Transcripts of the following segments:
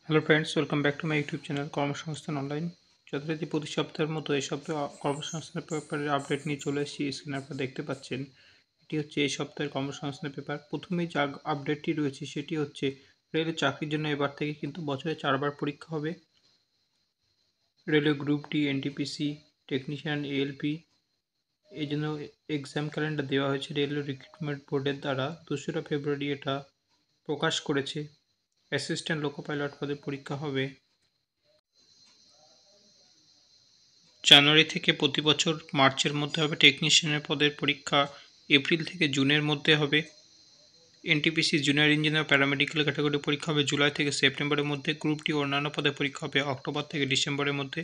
Hello friends, welcome back to my YouTube channel কর্মসংস্থান online. যথারীতি প্রতি সপ্তাহের মতো এই সপ্তাহে কর্মসংস্থানের পেপারের আপডেট নিয়ে চলে এসেছি। স্ক্রিনে আপনারা দেখতে পাচ্ছেন, এটি হচ্ছে এই সপ্তাহের কর্মসংস্থানের পেপার। প্রথমেই যে আপডেটটি রয়েছে সেটি হচ্ছে রেলের চাকরির জন্য এবার থেকে কিন্তু বছরে 4বার পরীক্ষা হবে। Railway group D, NTPC, technician, ALP এই জন্য এক্সাম ক্যালেন্ডার দেওয়া হয়েছে রেলওয়ে রিক্রুটমেন্ট বোর্ডের দ্বারা। 2রা ফেব্রুয়ারি এটা প্রকাশ করেছে। অ্যাসিস্ট্যান্ট লোকো পাইলট পদে পরীক্ষা হবে জানুয়ারি থেকে। প্রতি বছর মার্চের মধ্যে হবে। টেকনিশিয়ানের পদের পরীক্ষা এপ্রিল থেকে জুনের মধ্যে হবে। NTPC junior engineer paramedical category পরীক্ষা হবে জুলাই থেকে সেপ্টেম্বরের মধ্যে। গ্রুপ ডি অন্যান্য পদে পরীক্ষা হবে অক্টোবর থেকে ডিসেম্বরের মধ্যে।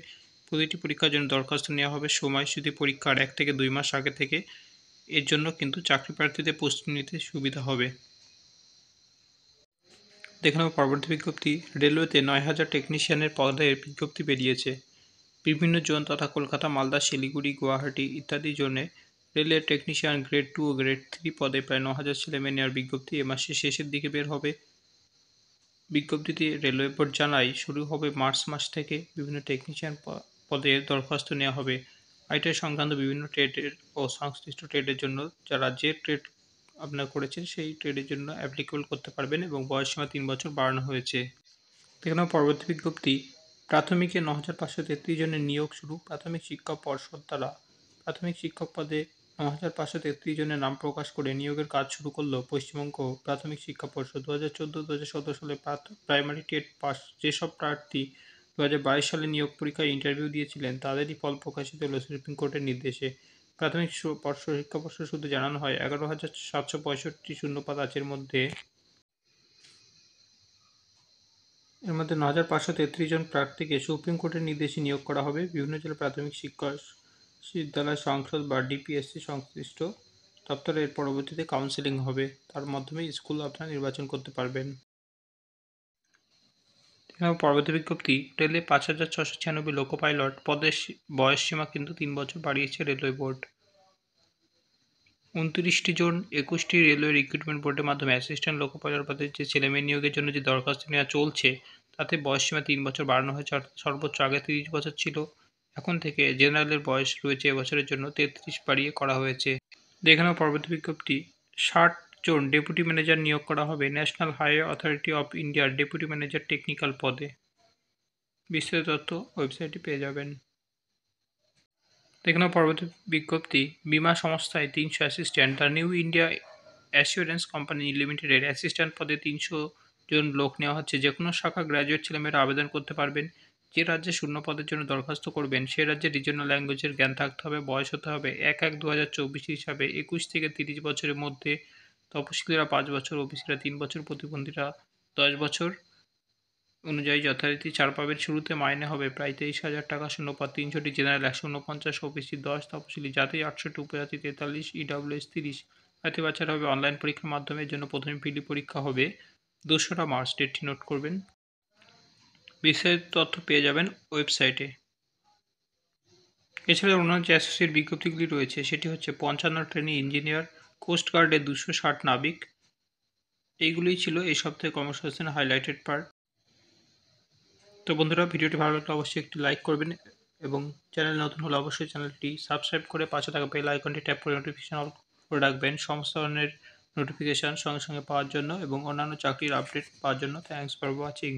প্রতিটি পরীক্ষার জন্য দরখাস্ত নেওয়া হবে সময়সূচি পরীক্ষার 1 থেকে 2 মাস আগে থেকে। এর জন্য কিন্তু চাকরি প্রার্থীদের প্রস্তুতি নিতে সুবিধা হবে। দেখে নেব পরবর্তী বিজ্ঞপ্তি। রেলওয়েতে 9,000 টেকনিশিয়ানের পদের বিজ্ঞপ্তি বেরিয়েছে। বিভিন্ন জোন তথা কলকাতা, মালদা, শিলিগুড়ি, গুয়াহাটি ইত্যাদি জোনে রেলের টেকনিশিয়ান গ্রেড 2 ও গ্রেড 3 পদে প্রায় 9,000 ছেলেমেয়ে নেওয়ার বিজ্ঞপ্তি এ মাসের শেষের দিকে বের হবে। বিজ্ঞপ্তিটি রেলওয়ে বোর্ড জানায় শুরু হবে মার্চ মাস থেকে। বিভিন্ন টেকনিশিয়ান পদে দরখাস্ত নেওয়া হবে। আইটিআই সংক্রান্ত বিভিন্ন ট্রেডের ও সংশ্লিষ্ট ট্রেডের জন্য যারা যে ট্রেড আপনারা করেছেন সেই ট্রেডের জন্য অ্যাপ্লিকেবল করতে পারবেন এবং বয়সসীমা 3 বছর বাড়ানো হয়েছে। দেখে পরবর্তী বিজ্ঞপ্তি। প্রাথমিকে 9,533 জনের নিয়োগ শুরু। প্রাথমিক শিক্ষা পর্ষদ দ্বারা প্রাথমিক শিক্ষক পদে 9,533 জনের নাম প্রকাশ করে নিয়োগের কাজ শুরু করল পশ্চিমবঙ্গ প্রাথমিক শিক্ষা পর্ষদ। 2014-2017 সালে প্রাইমারি টেট পাস যেসব প্রার্থী 2022 সালে নিয়োগ পরীক্ষায় ইন্টারভিউ দিয়েছিলেন তাদেরই ফল প্রকাশিত হল সুপ্রিম কোর্টের নির্দেশে। প্রাথমিক শিক্ষা পর্ষদ সূত্রে জানানো হয় 11,765 শূন্যপদ আছে। এর মধ্যে 9,533 জন প্রার্থীকে সুপ্রিম কোর্টের নির্দেশে নিয়োগ করা হবে। বিভিন্ন জেলার প্রাথমিক শিক্ষা বিদ্যালয় সংসদ বা ডিপিএসসি সংশ্লিষ্ট দপ্তরে এর পরবর্তীতে কাউন্সেলিং হবে। তার মাধ্যমে স্কুল আপনারা নির্বাচন করতে পারবেন। পরবর্তী বিজ্ঞপ্তি। রেলে 5,696 লোকো পাইলট পদের বয়সসীমা কিন্তু 3 বছর বাড়িয়েছে রেলওয়ে বোর্ড। 29টি জোন 21টি রেলওয়ে রিক্রুটমেন্ট বোর্ডের মাধ্যমে অ্যাসিস্ট্যান্ট লোকো পাইলট পদের যে ছেলেমেয়ে নিয়োগের জন্য যে দরখাস্ত নেওয়া চলছে তাতে বয়সসীমা 3 বছর বাড়ানো হয়েছে। অর্থাৎ সর্বোচ্চ আগে 30 বছর ছিল, এখন থেকে জেনারেলের বয়স রয়েছে এবছরের জন্য 33 বাড়িয়ে করা হয়েছে। দেখে নাও পরবর্তী বিজ্ঞপ্তি। 60 জন ডেপুটি ম্যানেজার নিয়োগ করা হবে ন্যাশনাল হাইওয়ে অথরিটি অফ ইন্ডিয়ার ডেপুটি ম্যানেজার টেকনিক্যাল পদে। বিস্তারিত তথ্য ওয়েবসাইটে পেয়ে যাবেন। দেখে নাও পরবর্তী বিজ্ঞপ্তি। বীমা সংস্থায় 300 assistant. The new India assurance company লিমিটেডের অ্যাসিস্ট্যান্ট পদে 300 জন লোক নেওয়া হচ্ছে। যে কোনো শাখা গ্র্যাজুয়েট ছেলেমেয়েরা আবেদন করতে পারবেন। যে রাজ্যে শূন্য পদের জন্য দরখাস্ত করবেন সে রাজ্যে রিজনাল ল্যাঙ্গুয়েজের জ্ঞান থাকতে হবে। বয়স হতে হবে 1/1/2024 হিসাবে 21 থেকে 30 বছরের মধ্যে। তপশিলীরা 5 বছর, ওবিসিরা 3 বছর, প্রতিবন্ধীরা 10 বছর অনুযায়ী যথারীতি ছাড় পাবেন। শুরুতে মাইনে হবে প্রায় 23,000 টাকা। শূন্যপদ 300টি, জেনারেল 149, ওবিসি 10, তপশিলি জাতি 68, উপজাতি 43, ইডব্লিউএস 30। জাতি বাছাই হবে অনলাইন পরীক্ষার মাধ্যমে। এর জন্য প্রথমে পিডি পরীক্ষা হবে 2রা মার্চ। ডেটটি নোট করবেন। বিস্তারিত তথ্য পেয়ে যাবেন ওয়েবসাইটে। এছাড়া অন্যান্য যে অ্যাসোসিয়েট বিজ্ঞপ্তিগুলি রয়েছে সেটি হচ্ছে 55 ট্রেনি ইঞ্জিনিয়ার, কোস্টগার্ডে 260 নাবিক। এইগুলোই ছিল এই সপ্তাহে কর্মসংস্থানের হাইলাইটেড পার্ট। তো বন্ধুরা, ভিডিওটি ভালো লাগলে অবশ্যই একটি লাইক করবেন এবং চ্যানেল নতুন হলে অবশ্যই চ্যানেলটি সাবস্ক্রাইব করে পাশে থাকা বেল আইকনটি ট্যাপ করে নোটিফিকেশন অল করে রাখবেন সমস্ত ধরনের নোটিফিকেশান সঙ্গে সঙ্গে পাওয়ার জন্য এবং অন্যান্য চাকরির আপডেট পাওয়ার জন্য। Thanks for watching.